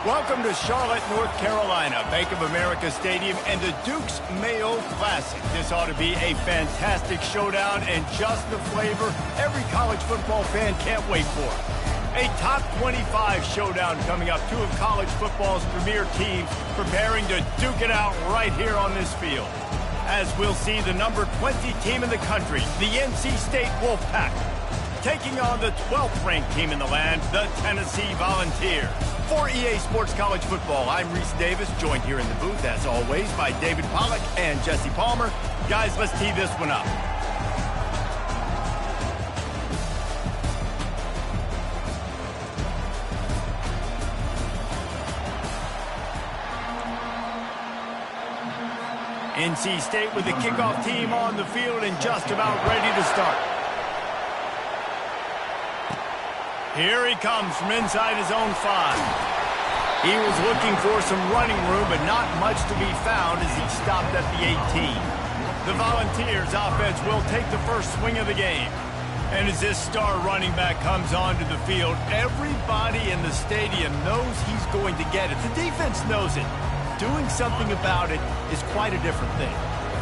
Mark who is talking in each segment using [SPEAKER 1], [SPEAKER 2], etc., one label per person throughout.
[SPEAKER 1] Welcome to Charlotte, North Carolina, Bank of America Stadium, and the Duke's Mayo Classic. This ought to be a fantastic showdown and just the flavor every college football fan can't wait for. A top 25 showdown coming up. Two of college football's premier teams preparing to duke it out right here on this field. As we'll see the number 20 team in the country, the NC State Wolfpack, taking on the 12th ranked team in the land, the Tennessee Volunteers. For EA Sports College Football, I'm Reese Davis, joined here in the booth, as always, by David Pollack and Jesse Palmer. Guys, let's tee this one up. NC State with the kickoff team on the field and just about ready to start. Here he comes from inside his own 5. He was looking for some running room, but not much to be found as he stopped at the 18. The Volunteers offense will take the first swing of the game. And as this star running back comes onto the field, everybody in the stadium knows he's going to get it. The defense knows it. Doing something about it is quite a different thing.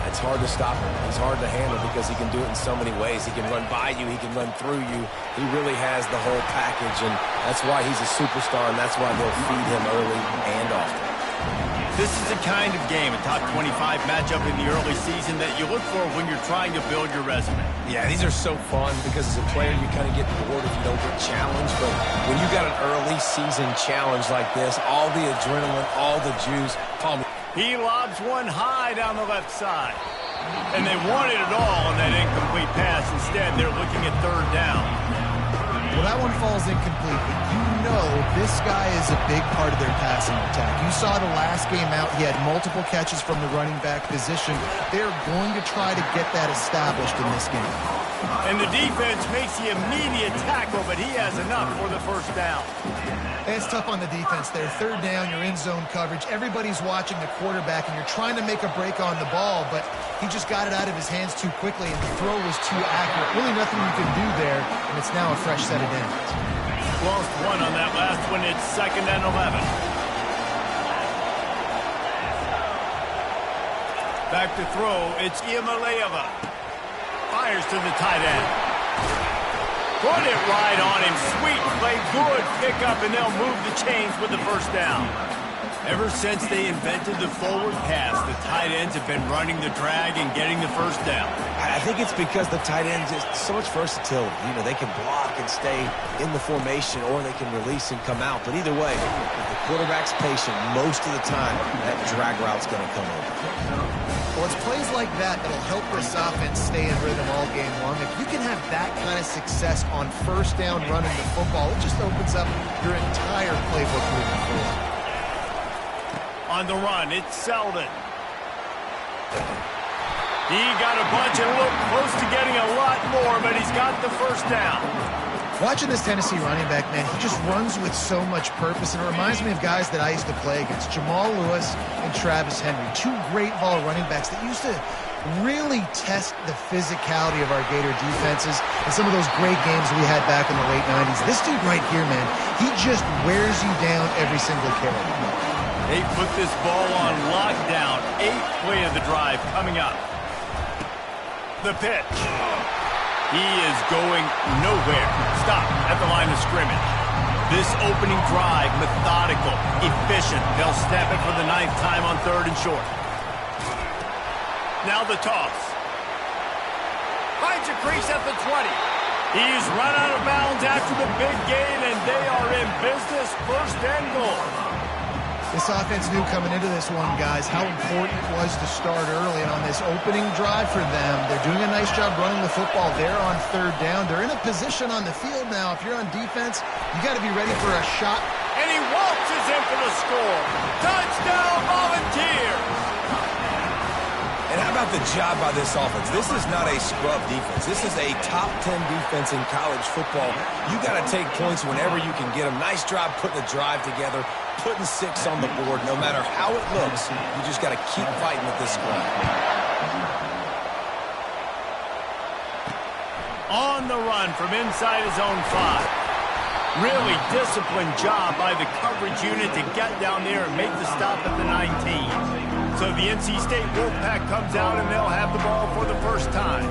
[SPEAKER 2] It's hard to stop him. He's hard to handle because he can do it in so many ways. He can run by you. He can run through you. He really has the whole package, and that's why he's a superstar, and that's why they'll feed him early and often.
[SPEAKER 1] This is the kind of game, a top 25 matchup in the early season, that you look for when you're trying to build your resume.
[SPEAKER 2] Yeah, these are so fun because as a player, you kind of get bored if you don't get challenged. But when you got an early season challenge like this, all the adrenaline, all the juice,
[SPEAKER 1] he lobs one high down the left side. And they wanted it all on that incomplete pass. Instead, they're looking at third down.
[SPEAKER 3] Well, that one falls incomplete, but you know this guy is a big part of their passing attack. You saw the last game out, he had multiple catches from the running back position. They're going to try to get that established in this game.
[SPEAKER 1] And the defense makes the immediate tackle, but he has enough for the first down.
[SPEAKER 3] It's tough on the defense there. Third down, you're in zone coverage. Everybody's watching the quarterback, and you're trying to make a break on the ball, but he just got it out of his hands too quickly, and the throw was too accurate. Really nothing you can do there, and it's now a fresh set of downs.
[SPEAKER 1] Lost one on that last one. It's 2nd and 11. Back to throw. It's Iamaleava. Fires to the tight end. Put it right on him. Sweet play. Good pickup, and they'll move the chains with the first down. Ever since they invented the forward pass, the tight ends have been running the drag and getting the first down.
[SPEAKER 2] I think it's because the tight ends is so much versatility. You know, they can block and stay in the formation, or they can release and come out. But either way, if the quarterback's patient, most of the time, that drag route's going to come over.
[SPEAKER 3] Well, it's plays like that that'll help this offense stay in rhythm all game long. If you can have that kind of success on first down running the football, it just opens up your entire playbook moving forward.
[SPEAKER 1] On the run, it's Selden. He got a bunch and looked close to getting a lot more, but he's got the first down.
[SPEAKER 3] Watching this Tennessee running back, man, he just runs with so much purpose, and it reminds me of guys that I used to play against, Jamal Lewis and Travis Henry, two great ball running backs that used to really test the physicality of our Gator defenses in some of those great games we had back in the late 90s. This dude right here, man, he just wears you down every single carry.
[SPEAKER 1] They put this ball on lockdown. 8th play of the drive coming up. The pitch. He is going nowhere. Stop at the line of scrimmage. This opening drive, methodical, efficient. They'll snap it for the 9th time on 3rd and short. Now the toss. Finds a crease at the 20. He's run out of bounds after the big gain, and they are in business. 1st and goal.
[SPEAKER 3] This offense knew coming into this one, guys, how important it was to start early. And on this opening drive for them, they're doing a nice job running the football. They're on 3rd down. They're in a position on the field now. If you're on defense, you got to be ready for a shot.
[SPEAKER 1] And he waltzes in for the score. Touchdown, Volunteers!
[SPEAKER 2] And how about the job by this offense? This is not a scrub defense. This is a top 10 defense in college football. You got to take points whenever you can get them. Nice job putting the drive together, putting 6 on the board. No matter how it looks, you just got to keep fighting with this squad. On
[SPEAKER 1] the run from inside his own 5. Really disciplined job by the coverage unit to get down there and make the stop at the 19. So the NC State Wolfpack comes out and they'll have the ball for the first time.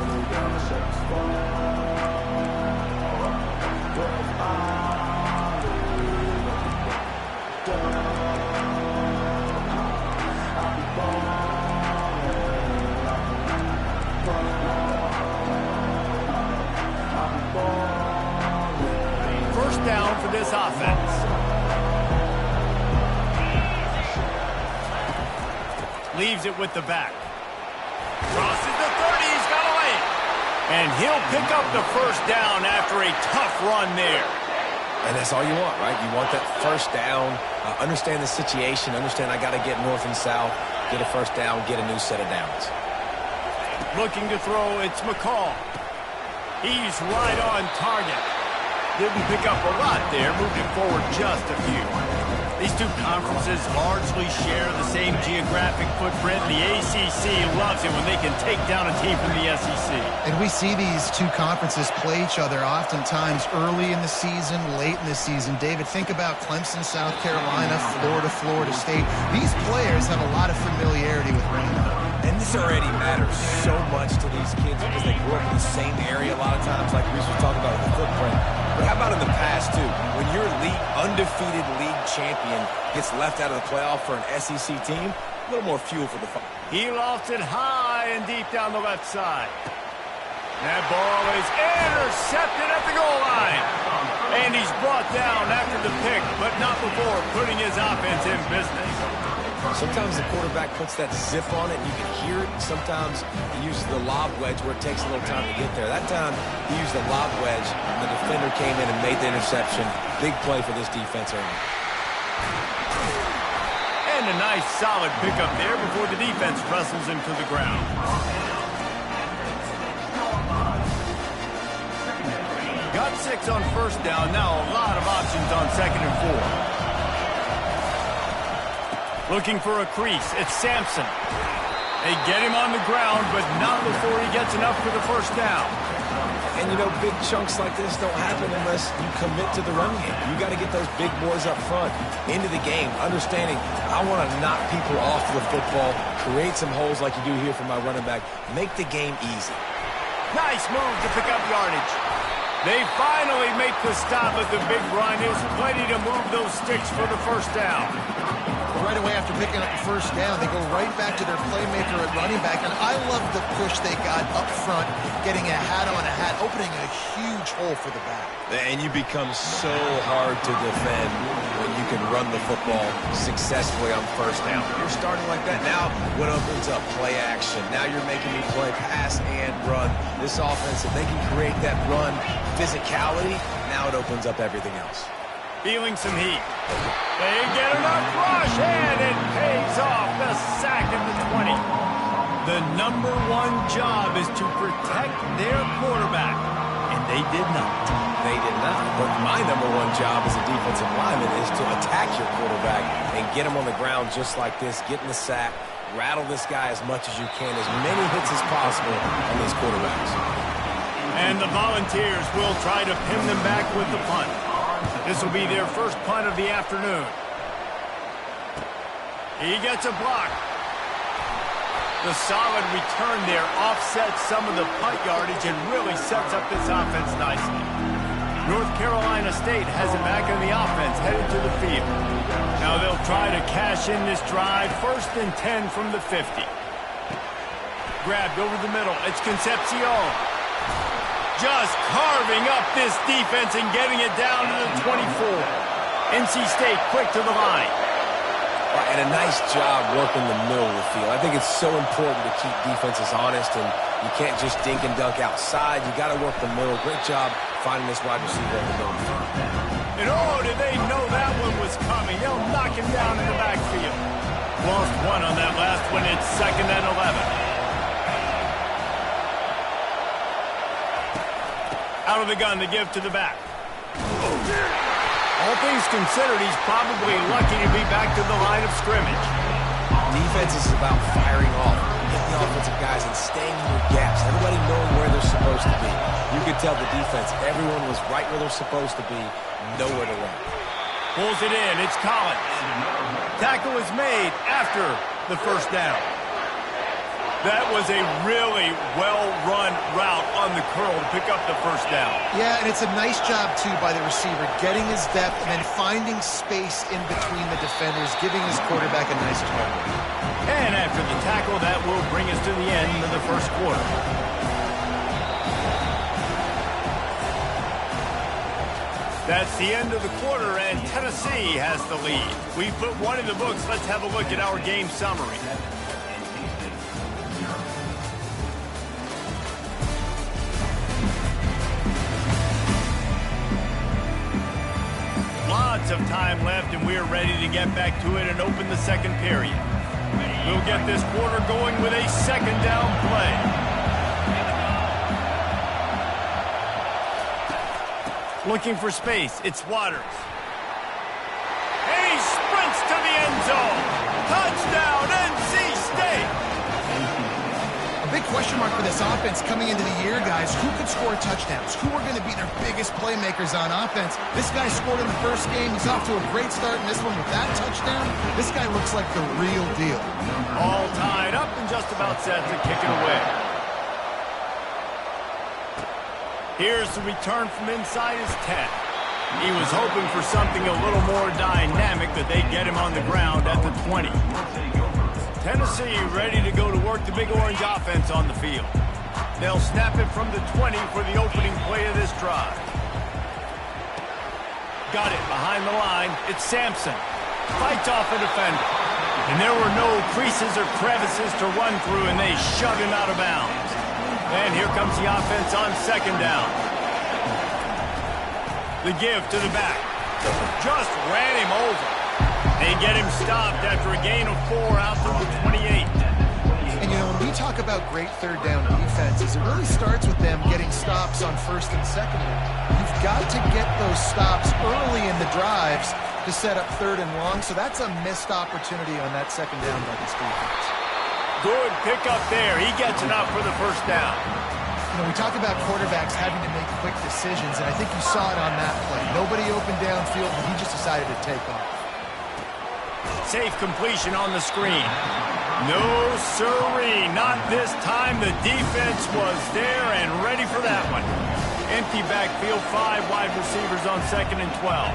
[SPEAKER 1] First down for this offense. Leaves it with the back. Crosses the 30, he's got away. And he'll pick up the first down after a tough run there.
[SPEAKER 2] And that's all you want, right? You want that first down, understand the situation, understand I got to get north and south, get a first down, get a new set of downs.
[SPEAKER 1] Looking to throw, it's McCall. He's right on target. Didn't pick up a lot there, moved it forward just a few. These two conferences largely share the same geographic footprint. The ACC loves it when they can take down a team from the SEC.
[SPEAKER 3] And we see these two conferences play each other oftentimes early in the season, late in the season. David, think about Clemson, South Carolina, Florida State. These players have a lot of familiarity with one another.
[SPEAKER 2] And this already matters so much to these kids because they grew up in the same area a lot of times, like Reese was talking about with the footprint. But how about in the past, too? When your undefeated league champion gets left out of the playoff for an SEC team, a little more fuel for the fire.
[SPEAKER 1] He lofts it high and deep down the left side. That ball is intercepted at the goal line. And he's brought down after the pick, but not before putting his offense in business.
[SPEAKER 2] Sometimes the quarterback puts that zip on it, and you can hear it. Sometimes he uses the lob wedge where it takes a little time to get there. That time, he used the lob wedge, and the defender came in and made the interception. Big play for this defense early.
[SPEAKER 1] And a nice, solid pickup there before the defense wrestles him to the ground. Got 6 on first down. Now a lot of options on 2nd and 4. Looking for a crease. It's Sampson. They get him on the ground, but not before he gets enough for the first down.
[SPEAKER 2] And, you know, big chunks like this don't happen unless you commit to the run game. You got to get those big boys up front into the game, understanding I want to knock people off the football, create some holes like you do here for my running back, make the game easy.
[SPEAKER 1] Nice move to pick up yardage. They finally make the stop at the big run. Is plenty to move those sticks for the first down.
[SPEAKER 3] Right away after picking up the first down, they go right back to their playmaker at running back. And I love the push they got up front, getting a hat on a hat, opening a huge hole for the back.
[SPEAKER 2] And you become so hard to defend when you can run the football successfully on first down. You're starting like that. Now what opens up? Play action. Now you're making me play pass and run. This offense, if they can create that run physicality, now it opens up everything else.
[SPEAKER 1] Feeling some heat. They get enough rush, and it pays off. The sack at the 20. The number one job is to protect their quarterback, and they did not.
[SPEAKER 2] They did not. But my number one job as a defensive lineman is to attack your quarterback and get him on the ground just like this, get in the sack, rattle this guy as much as you can, as many hits as possible on these quarterbacks.
[SPEAKER 1] And the Volunteers will try to pin them back with the punt. This will be their first punt of the afternoon. He gets a block. The solid return there offsets some of the punt yardage and really sets up this offense nicely. North Carolina State has it back in the offense, headed to the field. Now they'll try to cash in this drive. 1st and 10 from the 50. Grabbed over the middle. It's Concepcion. Just carving up this defense and getting it down to the 24. NC State quick to the line.
[SPEAKER 2] And a nice job working the middle of the field. I think it's so important to keep defenses honest, and you can't just dink and dunk outside. You got to work the middle. Great job finding this wide receiver in the middle.
[SPEAKER 1] And oh, did they know that one was coming. They'll knock him down in the backfield. Lost one on that last one. It's 2nd and 11. Out of the gun to give to the back. All things considered, he's probably lucky to be back to the line of scrimmage.
[SPEAKER 2] Defense is about firing off, hitting the offensive guys, and staying in your gaps. Everybody knowing where they're supposed to be. You could tell the defense, everyone was right where they're supposed to be, nowhere to run.
[SPEAKER 1] Pulls it in. It's Collins. Tackle is made after the first down. That was a really well-run route on the curl to pick up the first down.
[SPEAKER 3] Yeah, and it's a nice job, too, by the receiver, getting his depth and then finding space in between the defenders, giving his quarterback a nice target.
[SPEAKER 1] And after the tackle, that will bring us to the end of the first quarter. That's the end of the quarter, and Tennessee has the lead. We put one in the books. Let's have a look at our game summary. Lots of time left, and we're ready to get back to it and open the second period. We'll get this quarter going with a second down play. Looking for space, it's Waters. And he sprints to the end zone. Touchdown, NC State!
[SPEAKER 3] A big question mark for this offense coming into the year, guys. Who could score touchdowns? Who are going to be their biggest playmakers on offense? This guy scored in the first game. He's off to a great start in this one with that touchdown. This guy looks like the real deal.
[SPEAKER 1] All tied up and just about set to kick it away. Here's the return from inside his 10. He was hoping for something a little more dynamic, but they get him on the ground at the 20. Tennessee ready to go to work the Big Orange offense on the field. They'll snap it from the 20 for the opening play of this drive. Got it behind the line. It's Sampson. Fights off a defender. And there were no creases or crevices to run through, and they shove him out of bounds. And here comes the offense on second down. The give to the back. Just ran him over. They get him stopped after a gain of 4 out to the 28.
[SPEAKER 3] And, you know, when we talk about great third down defenses, it really starts with them getting stops on first and second down. You've got to get those stops early in the drives to set up third and long, so that's a missed opportunity on that second down by this defense.
[SPEAKER 1] Good pickup there. He gets it up for the first down.
[SPEAKER 3] You know, we talk about quarterbacks having to make quick decisions, and I think you saw it on that play. Nobody opened downfield, and he just decided to take off.
[SPEAKER 1] Safe completion on the screen. No siree, not this time. The defense was there and ready for that one. Empty backfield, 5 wide receivers on second and 12.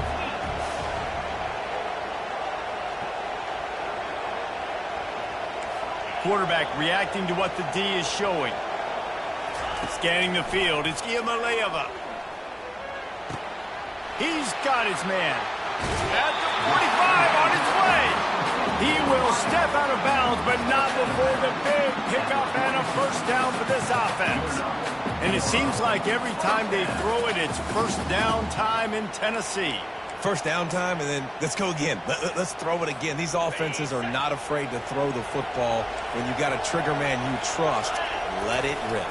[SPEAKER 1] Quarterback reacting to what the D is showing. Scanning the field, it's Iamaleava. He's got his man. At the 45 on his way. He will step out of bounds, but not before the big pickup and a first down for this offense. And it seems like every time they throw it, it's first down time in Tennessee.
[SPEAKER 2] First down time, and then let's go again. Let's throw it again. These offenses are not afraid to throw the football. When you got a trigger man you trust, let it rip.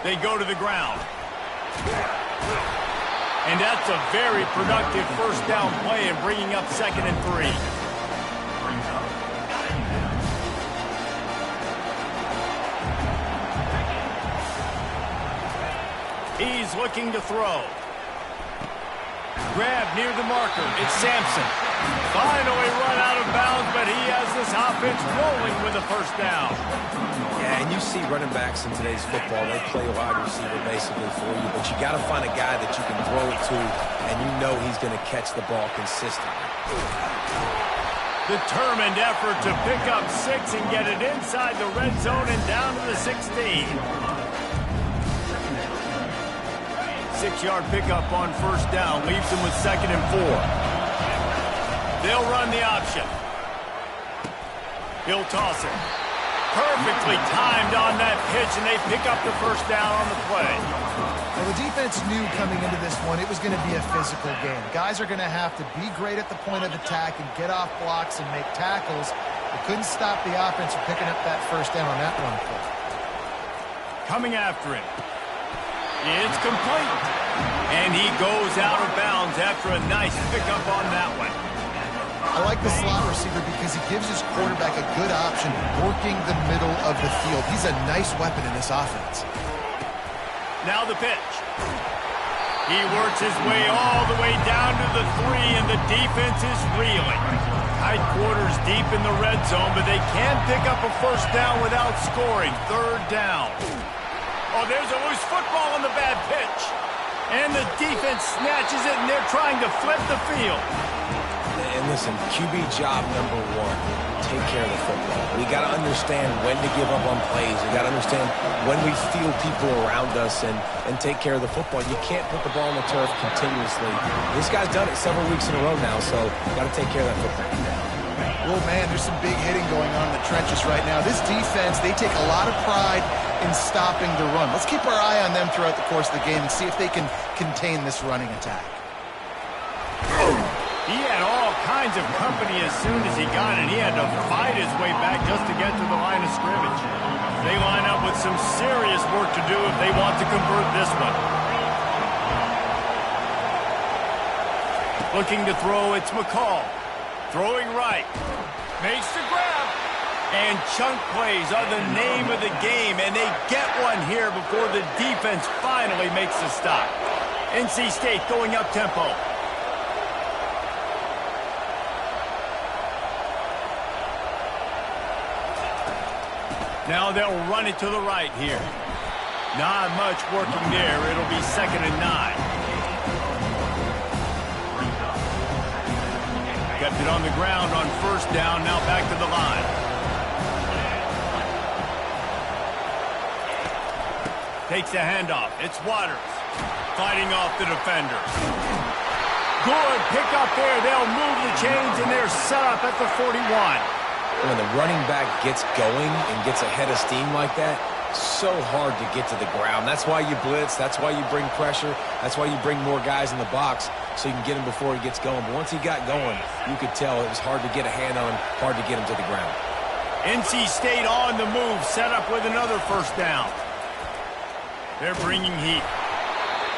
[SPEAKER 1] They go to the ground. And that's a very productive first down play and bringing up second and 3. He's looking to throw. Grab near the marker. It's Sampson. Finally run out of bounds, but he has this offense rolling with a first down.
[SPEAKER 2] Yeah, and you see running backs in today's football, they play wide receiver basically for you, but you got to find a guy that you can throw it to, and you know he's going to catch the ball consistently.
[SPEAKER 1] Determined effort to pick up 6 and get it inside the red zone and down to the 16. 6-yard pickup on first down leaves them with second and 4. They'll run the option. He'll toss it. Perfectly timed on that pitch, and they pick up the first down on the play.
[SPEAKER 3] Well, the defense knew coming into this one it was going to be a physical game. Guys are going to have to be great at the point of attack and get off blocks and make tackles. They couldn't stop the offense from picking up that first down on that one play.
[SPEAKER 1] Coming after him. It's complete. And he goes out of bounds after a nice pickup on that one.
[SPEAKER 3] I like the slot receiver because he gives his quarterback a good option working the middle of the field. He's a nice weapon in this offense.
[SPEAKER 1] Now the pitch. He works his way all the way down to the 3, and the defense is reeling. Tight quarters deep in the red zone, but they can't pick up a first down without scoring. Third down. Oh, there's a loose football on the bad pitch. And the defense snatches it, and they're trying to flip the field.
[SPEAKER 2] And listen, QB job number 1, take care of the football. We got to understand when to give up on plays. We got to understand when we feel people around us and take care of the football. You can't put the ball on the turf continuously. This guy's done it several weeks in a row now, so got to take care of that football.
[SPEAKER 3] Well, man, there's some big hitting going on in the trenches right now. This defense, they take a lot of pride in stopping the run. Let's keep our eye on them throughout the course of the game and see if they can contain this running attack.
[SPEAKER 1] He had all kinds of company as soon as he got it. He had to fight his way back just to get to the line of scrimmage. They line up with some serious work to do if they want to convert this one. Looking to throw, it's McCall. Throwing right. Makes the grab. And chunk plays are the name of the game, and they get one here before the defense finally makes a stop. NC State going up tempo. Now they'll run it to the right here. Not much working there. It'll be 2nd and 9. Kept it on the ground on first down. Now back to the line. Takes the handoff. It's Waters. Fighting off the defenders. Good pick up there. They'll move the chains, and they're set up at the 41.
[SPEAKER 2] When the running back gets going and gets ahead of steam like that, so hard to get to the ground. That's why you blitz. That's why you bring pressure. That's why you bring more guys in the box so you can get him before he gets going. But once he got going, you could tell it was hard to get a hand on him, hard to get him to the ground.
[SPEAKER 1] NC State on the move, set up with another first down. They're bringing heat.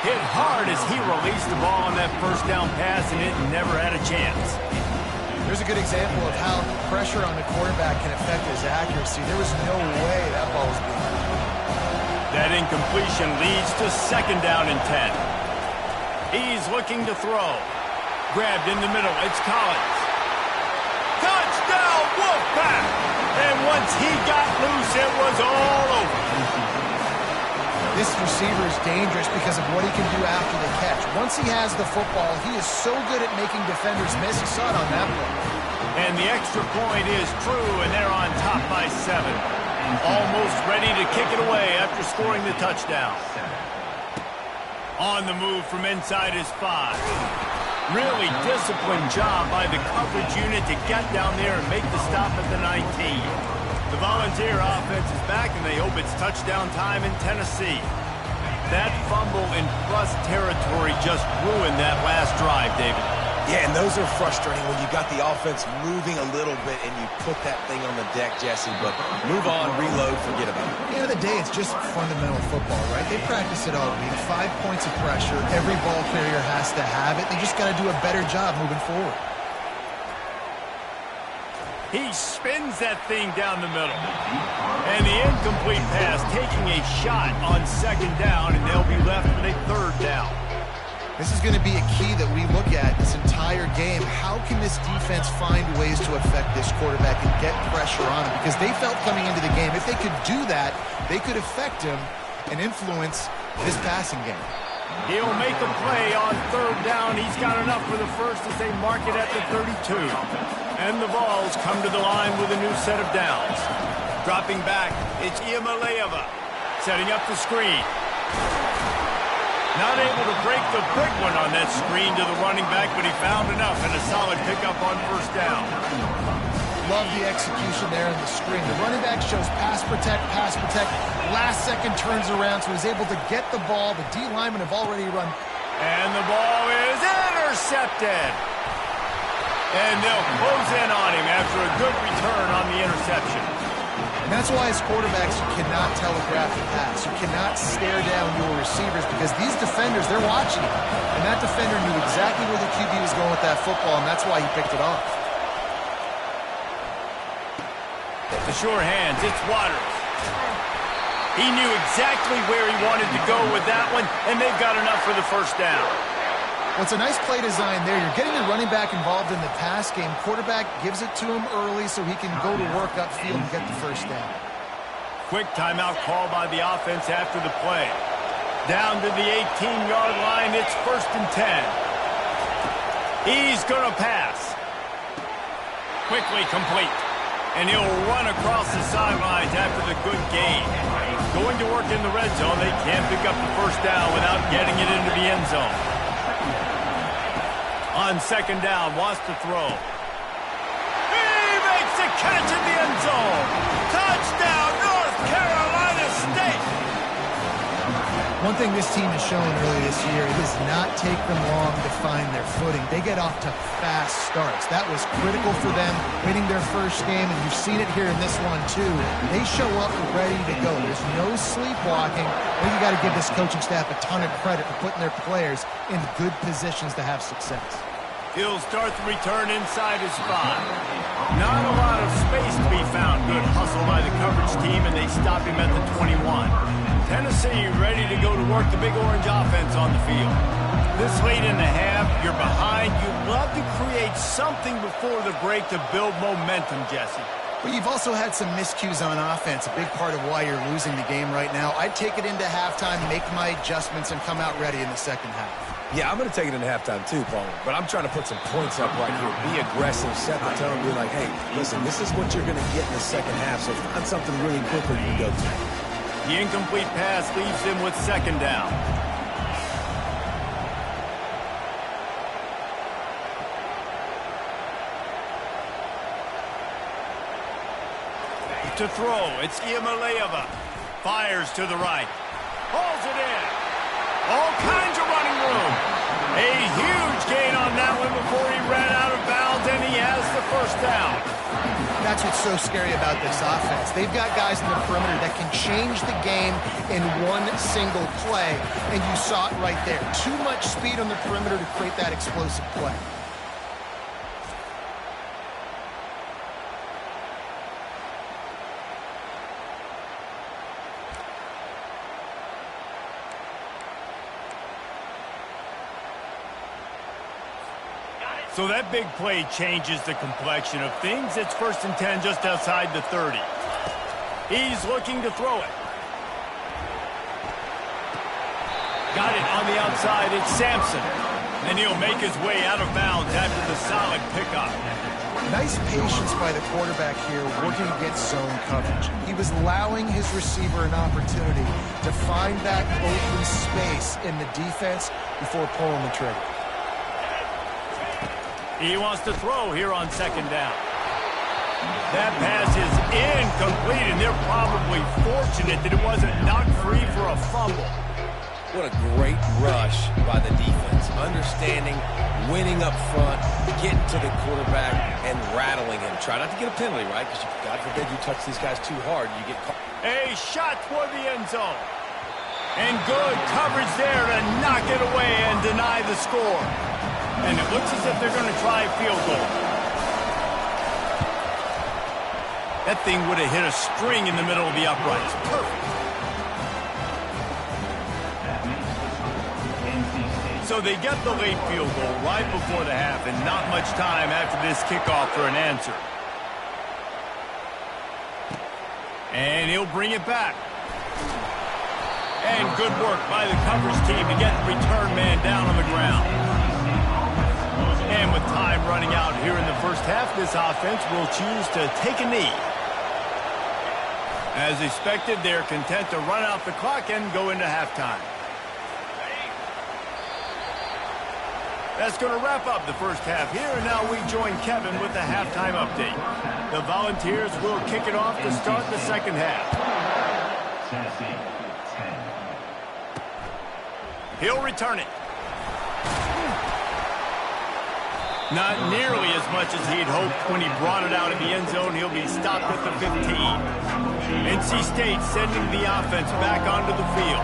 [SPEAKER 1] Hit hard as he released the ball on that first down pass, and it never had a chance.
[SPEAKER 3] Here's a good example of how pressure on the quarterback can affect his accuracy. There was no way that ball was being thrown.
[SPEAKER 1] That incompletion leads to 2nd down and 10. He's looking to throw. Grabbed in the middle. It's Collins. Touchdown, Wolfpack! And once he got loose, it was all over.
[SPEAKER 3] This receiver is dangerous because of what he can do after the catch. Once he has the football, he is so good at making defenders miss. You saw it on that play.
[SPEAKER 1] And the extra point is true, and they're on top by 7. Almost ready to kick it away after scoring the touchdown. On the move from inside his 5. Really disciplined job by the coverage unit to get down there and make the stop at the 19. The Volunteer offense is back, and they hope it's touchdown time in Tennessee. That fumble in plus territory just ruined that last drive, David.
[SPEAKER 2] Yeah, and those are frustrating when you got the offense moving a little bit and you put that thing on the deck, Jesse. But move on, reload, forget about it.
[SPEAKER 3] At the end of the day, it's just fundamental football, right? They practice it all week. 5 points of pressure. Every ball carrier has to have it. They just got to do a better job moving forward.
[SPEAKER 1] He spins that thing down the middle. And the incomplete pass taking a shot on 2nd down, and they'll be left with a 3rd down.
[SPEAKER 3] This is going to be a key that we look at this entire game. How can this defense find ways to affect this quarterback and get pressure on him? Because they felt coming into the game, if they could do that, they could affect him and influence this passing game.
[SPEAKER 1] He'll make a play on 3rd down. He's got enough for the first as they mark it at the 32. And the Vols come to the line with a new set of downs. Dropping back, it's Iamaleava setting up the screen. Not able to break the big one on that screen to the running back, but he found enough and a solid pickup on first down.
[SPEAKER 3] Love the execution there in the screen. The running back shows pass protect. Last second turns around, so he's able to get the ball. The D linemen have already run.
[SPEAKER 1] And the ball is intercepted. And they'll close in on him after a good return on the interception.
[SPEAKER 3] And that's why as quarterbacks, you cannot telegraph the pass. You cannot stare down your receivers because these defenders, they're watching you. And that defender knew exactly where the QB was going with that football, and that's why he picked it off.
[SPEAKER 1] The sure hands, it's Waters. He knew exactly where he wanted to go with that one, and they've got enough for the first down.
[SPEAKER 3] Well, it's a nice play design there. You're getting your running back involved in the pass game. Quarterback gives it to him early so he can go to work upfield and get the first down.
[SPEAKER 1] Quick timeout call by the offense after the play. Down to the 18-yard line, it's 1st and 10. He's going to pass. Quickly complete. And he'll run across the sidelines after the good gain. Going to work in the red zone, they can't pick up the first down without getting it into the end zone. On 2nd down, wants to throw. He makes a catch in the end zone. Touchdown, North Carolina State.
[SPEAKER 3] One thing this team has shown early this year, it does not take them long to find their footing. They get off to fast starts. That was critical for them winning their first game, and you've seen it here in this one too. They show up ready to go. There's no sleepwalking. Well, you got to give this coaching staff a ton of credit for putting their players in good positions to have success.
[SPEAKER 1] He'll start the return inside his 5. Not a lot of space to be found. Good hustle by the coverage team, and they stop him at the 21. Tennessee ready to go to work the Big Orange offense on the field. This late in the half, you're behind. You'd love to create something before the break to build momentum, Jesse.
[SPEAKER 3] But you've also had some miscues on offense, a big part of why you're losing the game right now. I'd take it into halftime, make my adjustments, and come out ready in the second half.
[SPEAKER 2] Yeah, I'm going to take it into halftime too, Paul. But I'm trying to put some points up right here. Be aggressive, set the tone, be like, hey, listen, this is what you're going to get in the second half, so find something really quickly you can go to.
[SPEAKER 1] The incomplete pass leaves him with 2nd down. To throw, it's Iamaleava. Fires to the right. Hauls it in. All kinds of running room. A huge gain on that one before he ran out of bounds, and he has the first down.
[SPEAKER 3] That's what's so scary about this offense. They've got guys in the perimeter that can change the game in one single play, and you saw it right there. Too much speed on the perimeter to create that explosive play.
[SPEAKER 1] So that big play changes the complexion of things. It's 1st and 10 just outside the 30. He's looking to throw it. Got it on the outside. It's Sampson. And he'll make his way out of bounds after the solid pickup.
[SPEAKER 3] Nice patience by the quarterback here working against zone coverage. He was allowing his receiver an opportunity to find that open space in the defense before pulling the trigger.
[SPEAKER 1] He wants to throw here on 2nd down. That pass is incomplete, and they're probably fortunate that it wasn't knocked free for a fumble.
[SPEAKER 2] What a great rush by the defense. Understanding, winning up front, getting to the quarterback, and rattling him. Try not to get a penalty, right? Because God forbid you touch these guys too hard, you get caught.
[SPEAKER 1] A shot toward the end zone. And good coverage there to knock it away and deny the score. And it looks as if they're going to try a field goal. That thing would have hit a string in the middle of the uprights. Perfect. So they get the late field goal right before the half, and not much time after this kickoff for an answer. And he'll bring it back. And good work by the coverage team to get the return man down on the ground. And with time running out here in the first half, this offense will choose to take a knee. As expected, they're content to run out the clock and go into halftime. That's going to wrap up the first half here, and now we join Kevin with the halftime update. The Volunteers will kick it off to start the second half. He'll return it. Not nearly as much as he'd hoped when he brought it out of the end zone. He'll be stopped at the 15. NC State sending the offense back onto the field.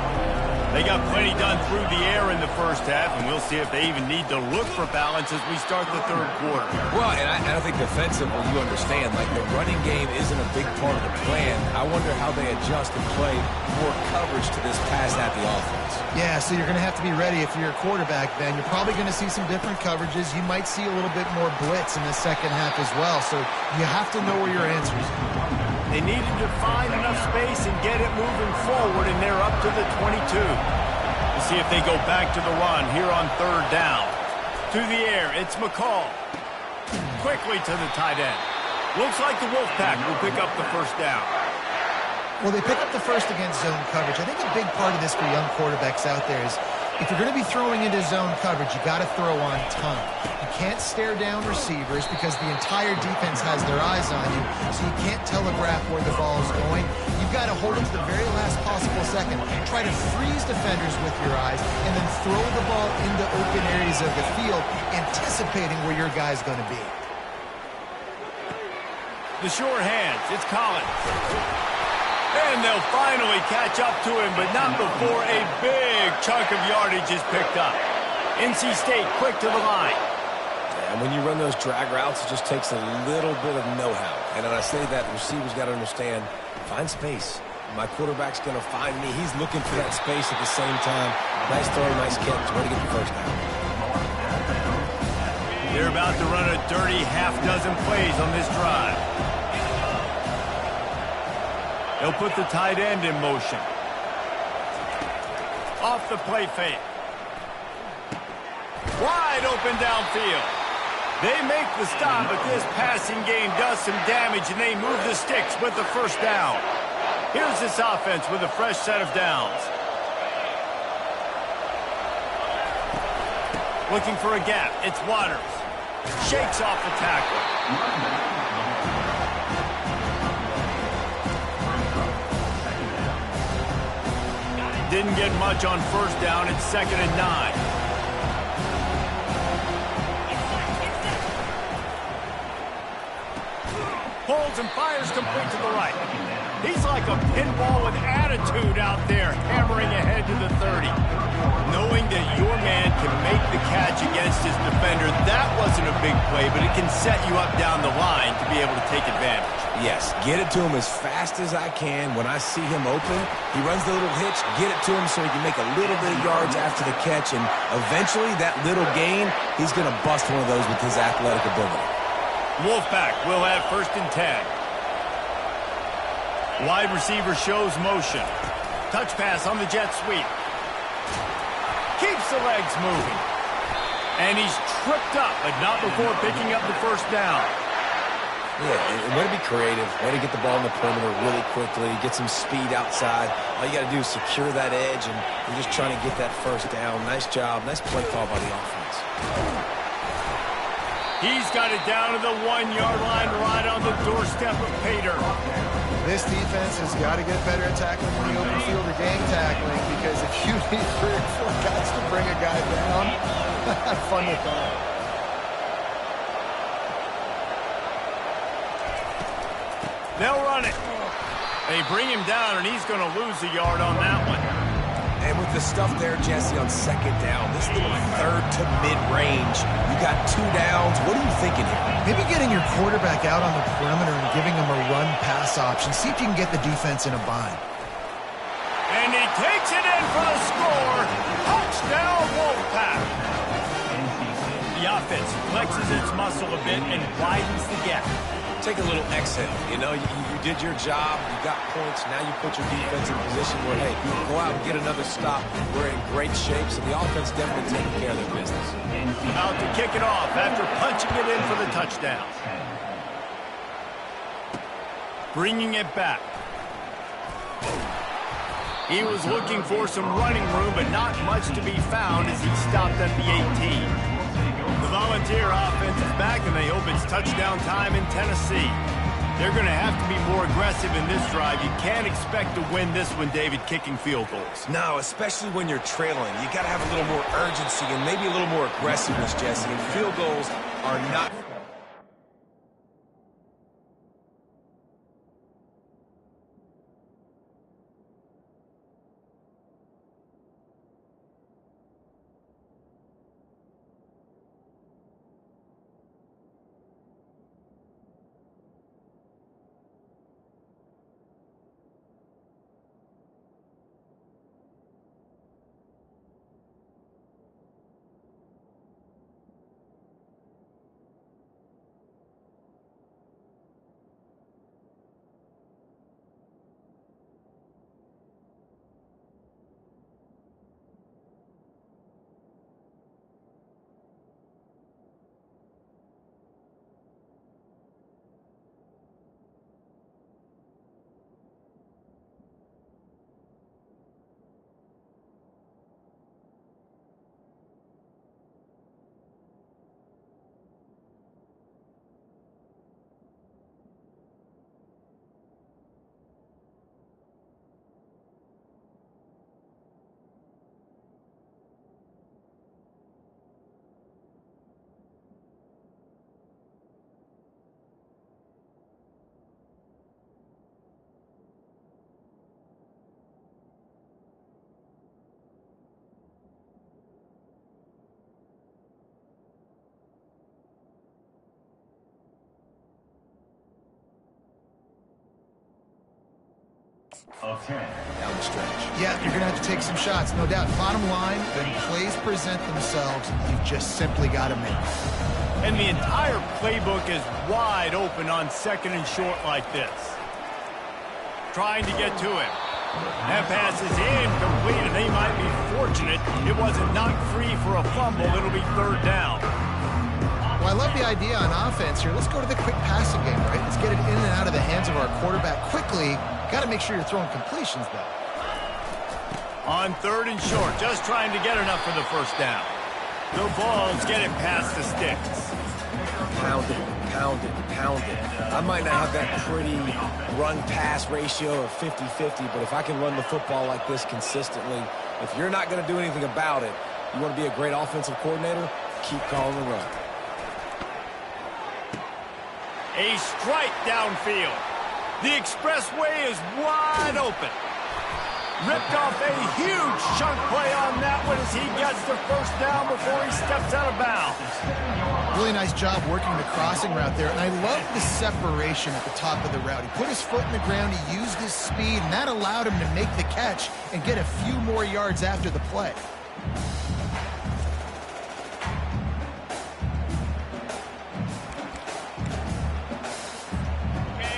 [SPEAKER 1] They got plenty done through the air in the first half, and we'll see if they even need to look for balance as we start the third quarter.
[SPEAKER 2] Well, and I think defensively, you understand, like the running game isn't a big part of the plan. I wonder how they adjust and play more coverage to this pass-happy offense.
[SPEAKER 3] Yeah, so you're going to have to be ready if you're a quarterback, Ben. You're probably going to see some different coverages. You might see a little bit more blitz in the second half as well, so you have to know where your answers are.
[SPEAKER 1] They needed to find enough space and get it moving forward, and they're up to the 22. We'll see if they go back to the run here on third down. To the air, it's McCall. Quickly to the tight end. Looks like the Wolfpack will pick up the first down.
[SPEAKER 3] Well, they pick up the first against zone coverage. I think a big part of this for young quarterbacks out there is if you're going to be throwing into zone coverage, you got to throw on time. You can't stare down receivers because the entire defense has their eyes on you, so you can't telegraph where the ball is going. You've got to hold it to the very last possible second. Try to freeze defenders with your eyes, and then throw the ball into open areas of the field, anticipating where your guy's going to be.
[SPEAKER 1] The short hands, it's Collins. And they'll finally catch up to him, but not before a big chunk of yardage is picked up. NC State quick to the line.
[SPEAKER 2] And when you run those drag routes, it just takes a little bit of know-how. And when I say that, the receivers got to understand, find space. My quarterback's going to find me. He's looking for that space at the same time. Nice throw, nice catch. Way to get the first down.
[SPEAKER 1] They're about to run a dirty half-dozen plays on this drive. They'll put the tight end in motion. Off the play fake. Wide open downfield. They make the stop, but this passing game does some damage, and they move the sticks with the first down. Here's this offense with a fresh set of downs. Looking for a gap. It's Waters. Shakes off the tackle. Didn't get much on first down. It's 2nd and 9. Pulls and fires complete to the right. He's like a pinball with attitude out there, hammering ahead to the 30. Knowing that your man can make the catch against his defender, that wasn't a big play, but it can set you up down the line to be able to take advantage.
[SPEAKER 2] Yes, get it to him as fast as I can. When I see him open, he runs the little hitch, get it to him so he can make a little bit of yards after the catch, and eventually that little gain, he's going to bust one of those with his athletic ability.
[SPEAKER 1] Wolfpack will have 1st and 10. Wide receiver shows motion. Touch pass on the jet sweep. Keeps the legs moving. And he's tripped up, but not before picking up the first down.
[SPEAKER 2] Yeah, and way to be creative, way to get the ball in the perimeter really quickly, get some speed outside. All you got to do is secure that edge, and you're just trying to get that first down. Nice job, nice play call by the offense.
[SPEAKER 1] He's got it down to the 1-yard line right on the doorstep of Pater.
[SPEAKER 3] This defense has got to get better at tackling in the open field or game tackling, because if you need 3 or 4 guys to bring a guy down, have fun with that.
[SPEAKER 1] They'll run it. They bring him down, and he's going to lose a yard on that one.
[SPEAKER 2] And with the stuff there, Jesse, on 2nd down, this little 3rd to mid-range, you got 2 downs. What are you thinking here?
[SPEAKER 3] Maybe getting your quarterback out on the perimeter and giving him a run-pass option. See if you can get the defense in a bind.
[SPEAKER 1] And he takes it in for the score. Touchdown, Wolfpack. The offense flexes its muscle a bit and widens the gap.
[SPEAKER 2] Take a little exhale. You know, you did your job. You got points. Now you put your defense in a position where, hey, go out and get another stop. We're in great shape, so the offense definitely taking care of their business.
[SPEAKER 1] Out to kick it off after punching it in for the touchdown. Bringing it back. He was looking for some running room, but not much to be found as he stopped at the 18. The Volunteer offense is back, and they hope it's touchdown time in Tennessee. They're going to have to be more aggressive in this drive. You can't expect to win this one, David, kicking field goals.
[SPEAKER 2] No, especially when you're trailing. You got to have a little more urgency and maybe a little more aggressiveness, Jesse. And field goals are not... Down the stretch.
[SPEAKER 3] Yeah, you're going to have to take some shots, no doubt. Bottom line, when plays present themselves, you've just simply got to make it.
[SPEAKER 1] And the entire playbook is wide open on second and short like this. Trying to get to him. That pass is incomplete, and they might be fortunate it wasn't knocked free for a fumble. It'll be third down.
[SPEAKER 3] Well, I love the idea on offense here. Let's go to the quick passing game, right? Let's get it in and out of the hands of our quarterback quickly. Got to make sure you're throwing completions, though.
[SPEAKER 1] On third and short, just trying to get enough for the first down. The ball's getting past the sticks.
[SPEAKER 2] Pound it, pound it, pound it. I might not have that pretty run-pass ratio of 50-50, but if I can run the football like this consistently, if you're not going to do anything about it, you want to be a great offensive coordinator, keep calling the run.
[SPEAKER 1] A strike downfield. The expressway is wide open. Ripped off a huge chunk play on that one as he gets the first down before he steps out of bounds.
[SPEAKER 3] Really nice job working the crossing route there, and I love the separation at the top of the route. He put his foot in the ground, he used his speed, and that allowed him to make the catch and get a few more yards after the play.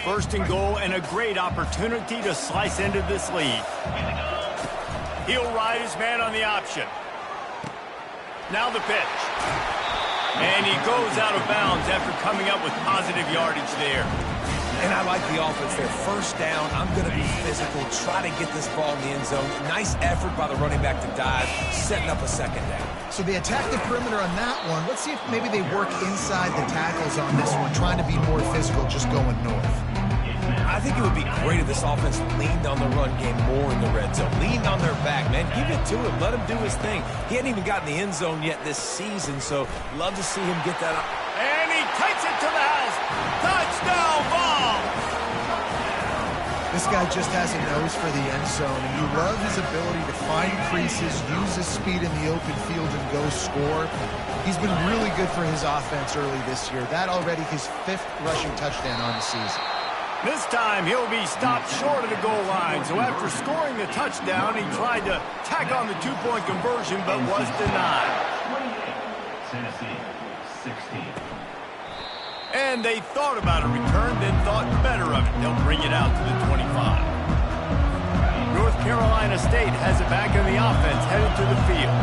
[SPEAKER 1] First and goal, and a great opportunity to slice into this lead. He'll ride his man on the option. Now the pitch. And he goes out of bounds after coming up with positive yardage there.
[SPEAKER 2] And I like the offense there. First down, I'm going to be physical, try to get this ball in the end zone. Nice effort by the running back to dive, setting up a second down.
[SPEAKER 3] So they attack the perimeter on that one. Let's see if maybe they work inside the tackles on this one, trying to be more physical, just going north.
[SPEAKER 2] I think it would be great if this offense leaned on the run game more in the red zone. Leaned on their back, man. Give it to him. Let him do his thing. He hadn't even gotten the end zone yet this season, so love to see him get that up.
[SPEAKER 1] And he takes it to the house. Touchdown ball.
[SPEAKER 3] This guy just has a nose for the end zone, and you love his ability to find creases, use his speed in the open field, and go score. He's been really good for his offense early this year. That already his 5th rushing touchdown on the season.
[SPEAKER 1] This time he'll be stopped short of the goal line. So after scoring the touchdown, he tried to tack on the 2-point conversion, but was denied.
[SPEAKER 4] Tennessee, 16.
[SPEAKER 1] And they thought about a return, then thought better of it. They'll bring it out to the 25. North Carolina State has it back in the offense, headed to the field.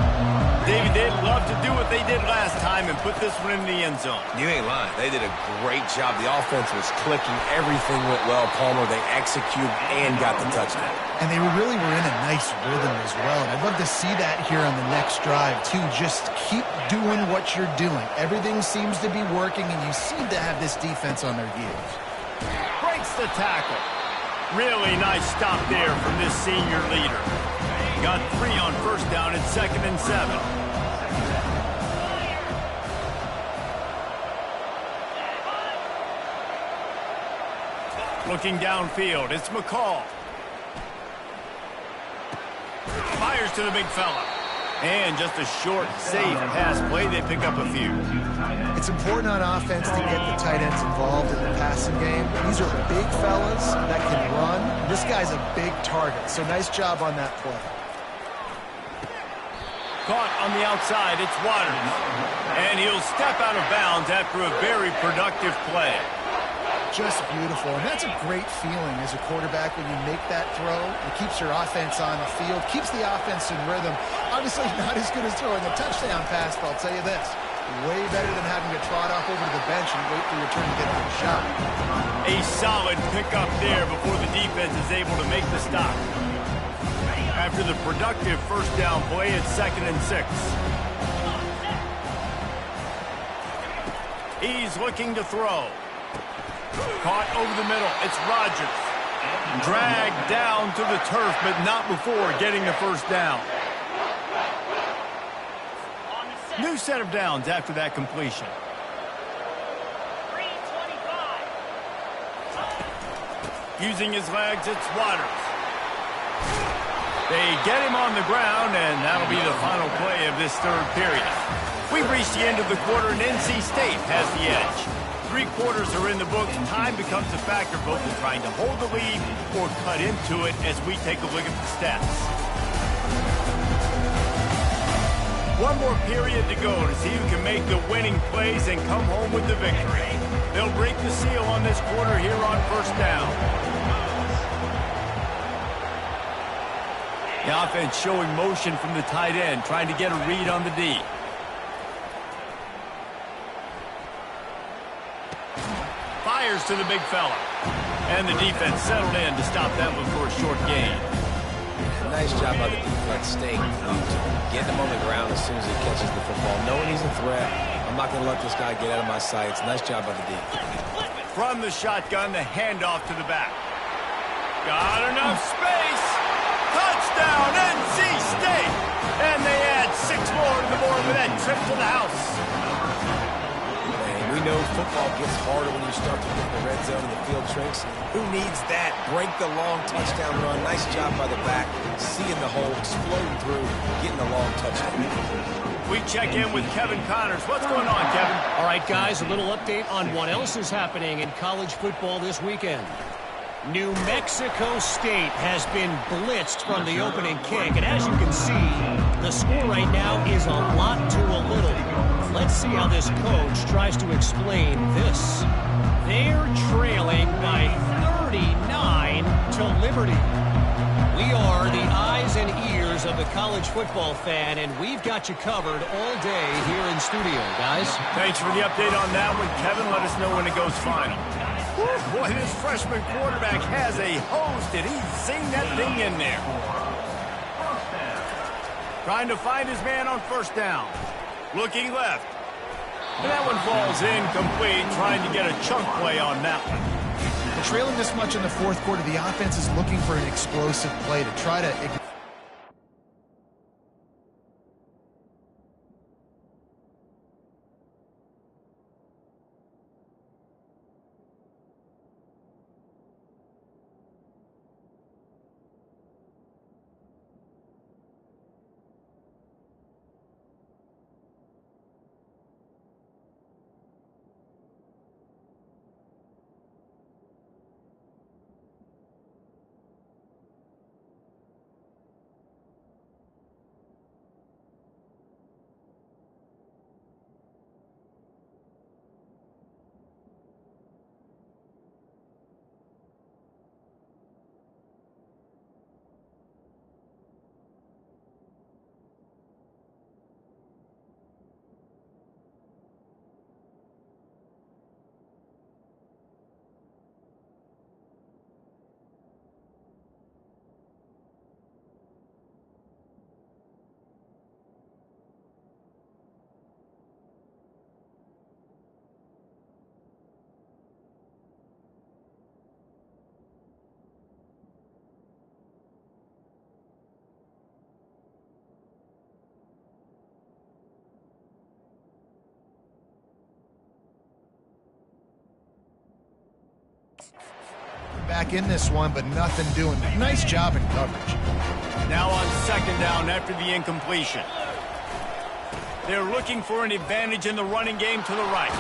[SPEAKER 1] David, they'd love to do what they did last time and put this one in the end zone.
[SPEAKER 2] You ain't lying. They did a great job. The offense was clicking. Everything went well, Palmer. They executed and got the touchdown.
[SPEAKER 3] And they really were in a nice rhythm as well. And I'd love to see that here on the next drive, too. Just keep doing what you're doing. Everything seems to be working, and you seem to have this defense on their heels.
[SPEAKER 1] Breaks the tackle. Really nice stop there from this senior leader. Got 3 on first down and 2nd and 7. Looking downfield, it's McCall. Fires to the big fella. And just a short, safe pass play. They pick up a few.
[SPEAKER 3] It's important on offense to get the tight ends involved in the passing game. These are big fellas that can run. This guy's a big target, so nice job on that play.
[SPEAKER 1] Caught on the outside, it's Waters. And he'll step out of bounds after a very productive play.
[SPEAKER 3] Just beautiful, and that's a great feeling as a quarterback when you make that throw. It keeps your offense on the field, keeps the offense in rhythm. Obviously not as good as throwing a touchdown pass, but I'll tell you this, way better than having to trot off over to the bench and wait for your turn to get a shot.
[SPEAKER 1] A solid pickup there before the defense is able to make the stop. After the productive first down play, it's 2nd and 6. He's looking to throw. Caught over the middle. It's Rodgers. Dragged down to the turf, but not before getting the first down. New set of downs after that completion. Using his legs, it's Waters. They get him on the ground, and that'll be the final play of this third period. We've reached the end of the quarter, and NC State has the edge. 3 quarters are in the books. Time becomes a factor both in trying to hold the lead or cut into it as we take a look at the stats. One more period to go to see who can make the winning plays and come home with the victory. They'll break the seal on this quarter here on first down. The offense showing motion from the tight end, trying to get a read on the D. Fires to the big fella. And the defense settled in to stop that one for a short gain.
[SPEAKER 2] Nice job by the defense staying out, getting him on the ground as soon as he catches the football, knowing he's a threat. I'm not going to let this guy get out of my sights. Nice job by the defense.
[SPEAKER 1] From the shotgun, the handoff to the back. Got enough space. Touchdown, NC State. And they add 6 more to the board with that trip to the house.
[SPEAKER 2] We know football gets harder when you start to get the red zone and the field shrinks. Who needs that? Break the long touchdown run. Nice job by the back. Seeing the hole, exploding through, getting a long touchdown.
[SPEAKER 1] We check in with Kevin Connors. What's going on, Kevin?
[SPEAKER 5] All right, guys, a little update on what else is happening in college football this weekend. New Mexico State has been blitzed from the opening kick, and as you can see, the score right now is a lot to a little. Let's see how this coach tries to explain this. They're trailing by 39 to Liberty. We are the eyes and ears of the college football fan, and we've got you covered all day here in studio, guys.
[SPEAKER 1] Thanks for the update on that one, Kevin. Let us know when it goes final. Whew, boy, this freshman quarterback has a hose. Did he sing that thing in there? Trying to find his man on first down. Looking left. And that one falls incomplete, trying to get a chunk play on that one.
[SPEAKER 3] Trailing this much in the fourth quarter, the offense is looking for an explosive play to try to... Back in this one, but nothing doing. Nice job in coverage.
[SPEAKER 1] Now on second down after the incompletion. They're looking for an advantage in the running game to the right.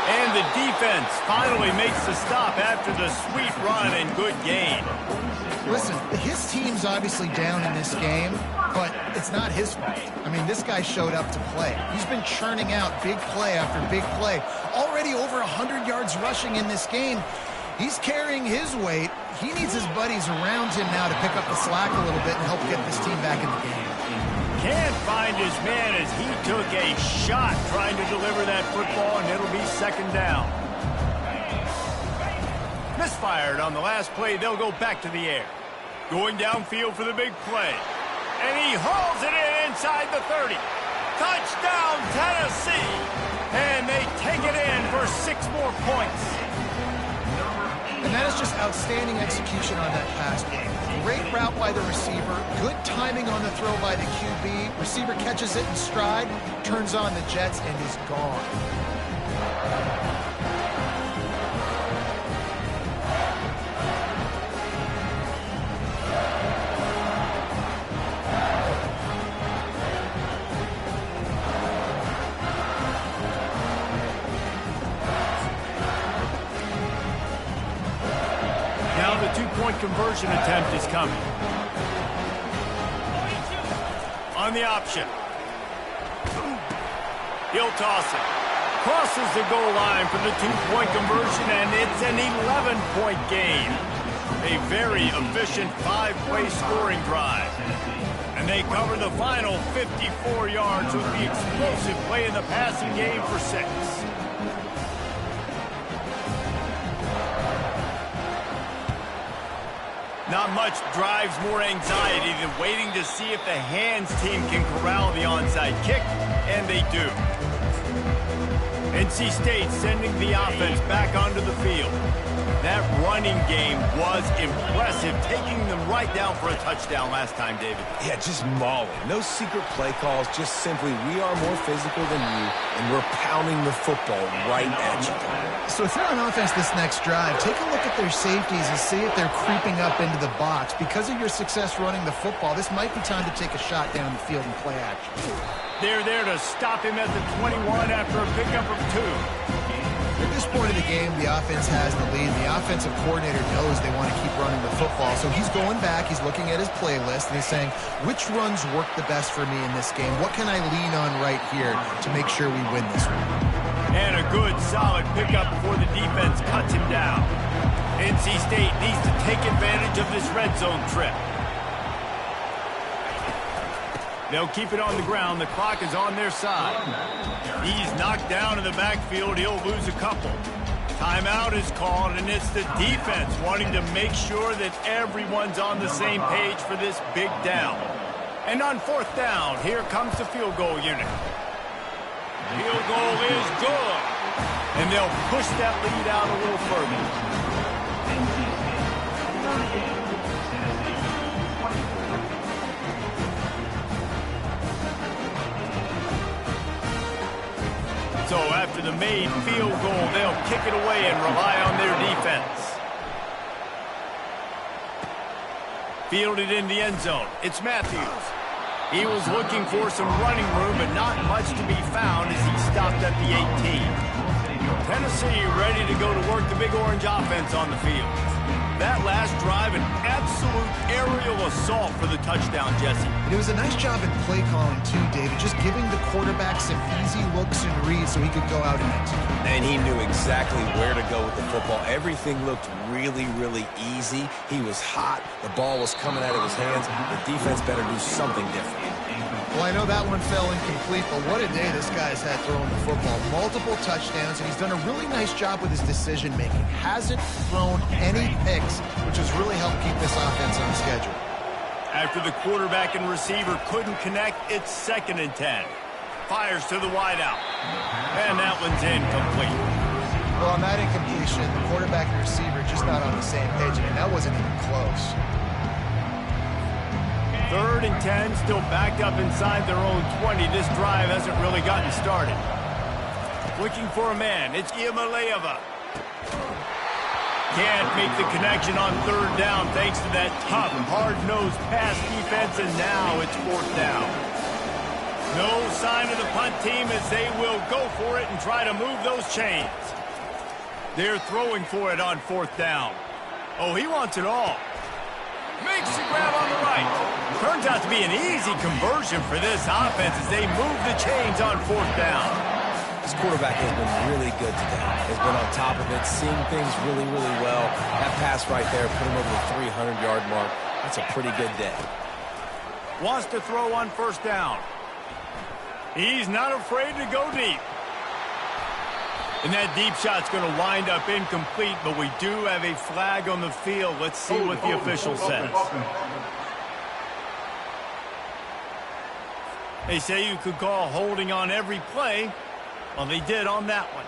[SPEAKER 1] And the defense finally makes the stop after the sweet run and good gain.
[SPEAKER 3] Listen, his team's obviously down in this game, but it's not his fault. I mean, this guy showed up to play. He's been churning out big play after big play. Already over 100 yards rushing in this game. He's carrying his weight. He needs his buddies around him now to pick up the slack a little bit and help get this team back in the game.
[SPEAKER 1] Can't find his man as he took a shot trying to deliver that football, and it'll be second down. Misfired on the last play. They'll go back to the air. Going downfield for the big play. And he hauls it in inside the 30. Touchdown, Tennessee! And they take it in for 6 more points.
[SPEAKER 3] And that is just outstanding execution on that pass play. Great route by the receiver. Good timing on the throw by the QB. Receiver catches it in stride, turns on the jets, and is gone.
[SPEAKER 1] two-point conversion attempt is coming. On the option. He'll toss it. Crosses the goal line for the two-point conversion, and it's an 11-point game. A very efficient five-play scoring drive. And they cover the final 54 yards with the explosive play in the passing game for 6. Not much drives more anxiety than waiting to see if the hands team can corral the onside kick, and they do. NC State sending the offense back onto the field. That running game was impressive, taking them right down for a touchdown last time, David.
[SPEAKER 2] Yeah, just mauling. No secret play calls, just simply we are more physical than you, and we're pounding the football right at you.
[SPEAKER 3] So if you're on offense this next drive, take a look at their safeties and see if they're creeping up into the box. Because of your success running the football, this might be time to take a shot down the field and play action.
[SPEAKER 1] They're there to stop him at the 21 after a pickup of 2.
[SPEAKER 3] At this point of the game, the offense has the lead. The offensive coordinator knows they want to keep running the football. So he's going back, he's looking at his playlist, and he's saying, which runs work the best for me in this game? What can I lean on right here to make sure we win this one?
[SPEAKER 1] And a good, solid pickup before the defense cuts him down. NC State needs to take advantage of this red zone trip. They'll keep it on the ground. The clock is on their side. He's knocked down in the backfield. He'll lose a couple. Timeout is called, and it's the defense wanting to make sure that everyone's on the same page for this big down. And on 4th down, here comes the field goal unit. Field goal is good. And they'll push that lead out a little further. So after the made field goal, they'll kick it away and rely on their defense. Fielded in the end zone. It's Matthews. He was looking for some running room, but not much to be found as he stopped at the 18. Tennessee ready to go to work the Big Orange offense on the field. That last drive, an absolute aerial assault for the touchdown, Jesse.
[SPEAKER 3] It was a nice job in play calling, too, David, just giving the quarterback some easy looks and reads so he could go out and execute.
[SPEAKER 2] And he knew exactly where to go with the football. Everything looked really, really easy. He was hot. The ball was coming out of his hands. The defense better do something different.
[SPEAKER 3] Well, I know that one fell incomplete, but what a day this guy's had throwing the football. Multiple touchdowns, and he's done a really nice job with his decision-making. Hasn't thrown any picks, which has really helped keep this offense on schedule.
[SPEAKER 1] After the quarterback and receiver couldn't connect, it's 2nd and 10. Fires to the wideout. And that one's incomplete.
[SPEAKER 3] Well, on that incompletion, the quarterback and receiver just not on the same page. I mean, that wasn't even close.
[SPEAKER 1] 3rd and 10, still backed up inside their own 20. This drive hasn't really gotten started. Looking for a man. It's Iamaleava. Can't make the connection on 3rd down thanks to that tough, hard-nosed pass defense, and now it's 4th down. No sign of the punt team as they will go for it and try to move those chains. They're throwing for it on 4th down. Oh, he wants it all. Makes the grab on the right. Turns out to be an easy conversion for this offense as they move the chains on 4th down.
[SPEAKER 2] This quarterback has been really good today. Has been on top of it, seeing things really, really well. That pass right there put him over the 300-yard mark. That's a pretty good day.
[SPEAKER 1] Wants to throw on 1st down. He's not afraid to go deep. And that deep shot's going to wind up incomplete, but we do have a flag on the field. Let's see what the official says. They say you could call holding on every play. Well, they did on that one.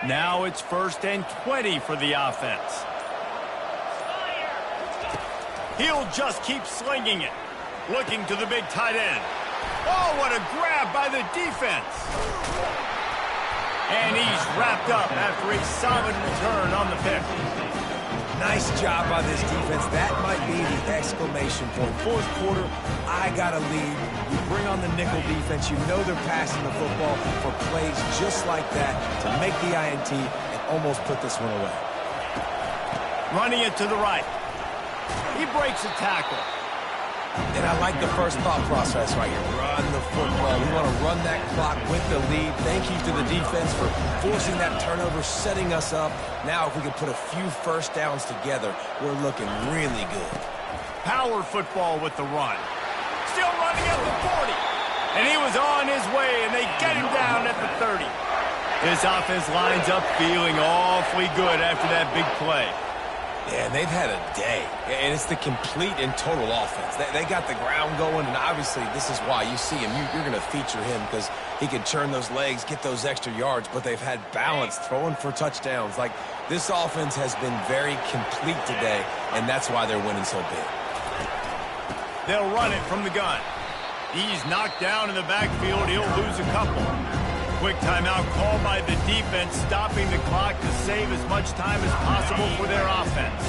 [SPEAKER 1] Now it's 1st and 20 for the offense. He'll just keep slinging it. Looking to the big tight end. Oh, what a grab by the defense. And he's wrapped up after a solid return on the pick.
[SPEAKER 2] Nice job by this defense. That might be the exclamation point. Fourth quarter, I got a lead. You bring on the nickel defense. You know they're passing the football for plays just like that to make the INT and almost put this one away.
[SPEAKER 1] Running it to the right. He breaks a tackle.
[SPEAKER 2] And I like the first thought process right here. Run the football. We want to run that clock with the lead. Thank you to the defense for forcing that turnover, setting us up. Now, if we can put a few first downs together, we're looking really good.
[SPEAKER 1] Power football with the run. Still running at the 40. And he was on his way, and they get him down at the 30. This offense lines up feeling awfully good after that big play.
[SPEAKER 2] Yeah, and they've had a day, and it's the complete and total offense. They got the ground going, and obviously this is why you see him. You're going to feature him because he can churn those legs, get those extra yards, but they've had balance, throwing for touchdowns. Like, this offense has been very complete today, and that's why they're winning so big.
[SPEAKER 1] They'll run it from the gun. He's knocked down in the backfield. He'll lose a couple. Quick timeout called by the defense, stopping the clock to save as much time as possible for their offense.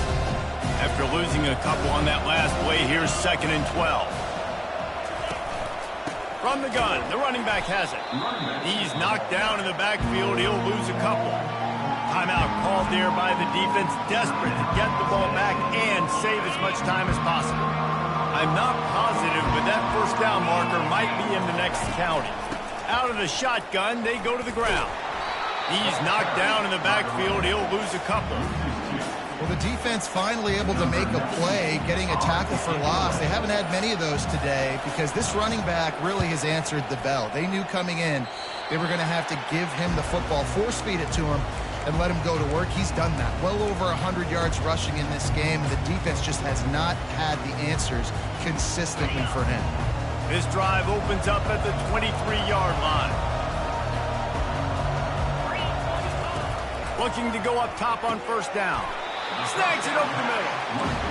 [SPEAKER 1] After losing a couple on that last play, here's 2nd and 12. From the gun, the running back has it. He's knocked down in the backfield. He'll lose a couple. Timeout called there by the defense, desperate to get the ball back and save as much time as possible. I'm not positive, but that first down marker might be in the next county. Out of the shotgun, they go to the ground. He's knocked down in the backfield. He'll lose a couple.
[SPEAKER 3] Well, the defense finally able to make a play, getting a tackle for loss. They haven't had many of those today because this running back really has answered the bell. They knew coming in they were going to have to give him the football, force-feed it to him, and let him go to work. He's done that. Well over 100 yards rushing in this game, and the defense just has not had the answers consistently for him.
[SPEAKER 1] This drive opens up at the 23-yard line. Looking to go up top on first down. Snags it over the middle.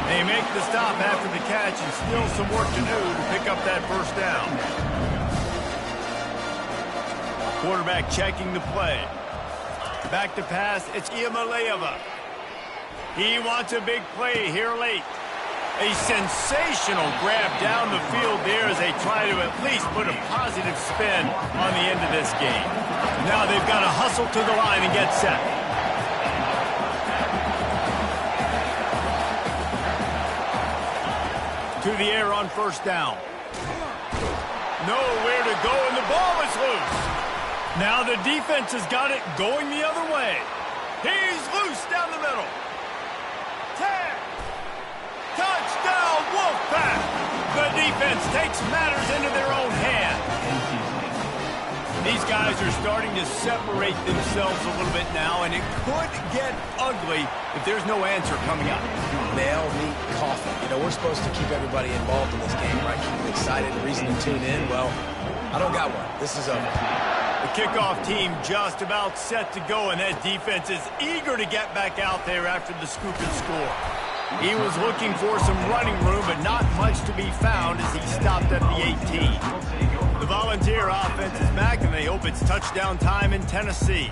[SPEAKER 1] They make the stop after the catch and still some work to do to pick up that first down. Quarterback checking the play. Back to pass, it's Iamaleava. He wants a big play here late. A sensational grab down the field there as they try to at least put a positive spin on the end of this game. Now they've got to hustle to the line and get set. To the air on first down. Nowhere to go, and the ball is loose. Now the defense has got it going the other way. He's loose down the middle. 10. Touchdown, Wolfpack! The defense takes matters into their own hands. These guys are starting to separate themselves a little bit now, and it could get ugly if there's no answer coming up.
[SPEAKER 2] Nail, meat, coffee. You know, we're supposed to keep everybody involved in this game, right? Keep them excited, reason to tune in. Well, I don't got one. This is over.
[SPEAKER 1] The kickoff team just about set to go, and that defense is eager to get back out there after the scoop and score. He was looking for some running room, but not much to be found as he stopped at the 18. The Volunteer offense is back, and they hope it's touchdown time in Tennessee.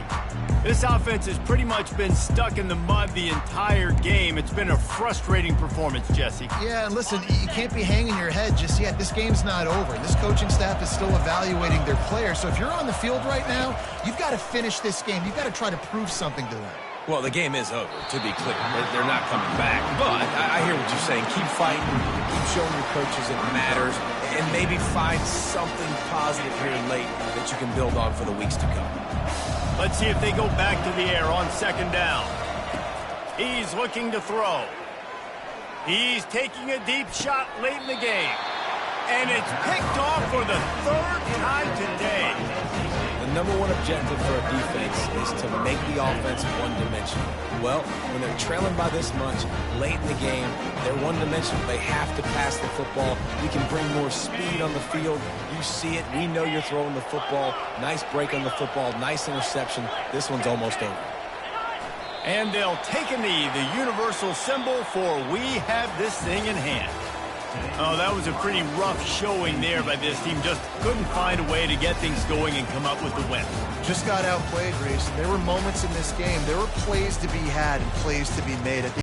[SPEAKER 1] This offense has pretty much been stuck in the mud the entire game. It's been a frustrating performance, Jesse.
[SPEAKER 3] Yeah, and listen, you can't be hanging your head just yet. This game's not over. This coaching staff is still evaluating their players. So if you're on the field right now, you've got to finish this game. You've got to try to prove something to them.
[SPEAKER 2] Well, the game is over, to be clear. They're not coming back. But I hear what you're saying. Keep fighting. Keep showing your coaches it matters. And maybe find something positive here late that you can build on for the weeks to come.
[SPEAKER 1] Let's see if they go back to the air on second down. He's looking to throw. He's taking a deep shot late in the game. And it's picked off for the third time today.
[SPEAKER 2] The number one objective for a defense is to make the offense one-dimensional. Well, when they're trailing by this much late in the game, they're one-dimensional. They have to pass the football. We can bring more speed on the field. You see it. We know you're throwing the football. Nice break on the football. Nice interception. This one's almost over.
[SPEAKER 1] And they'll take a knee, the universal symbol for we have this thing in hand. Oh, that was a pretty rough showing there by this team. Just couldn't find a way to get things going and come up with the win.
[SPEAKER 3] Just got outplayed, Grayson. There were moments in this game. There were plays to be had and plays to be made.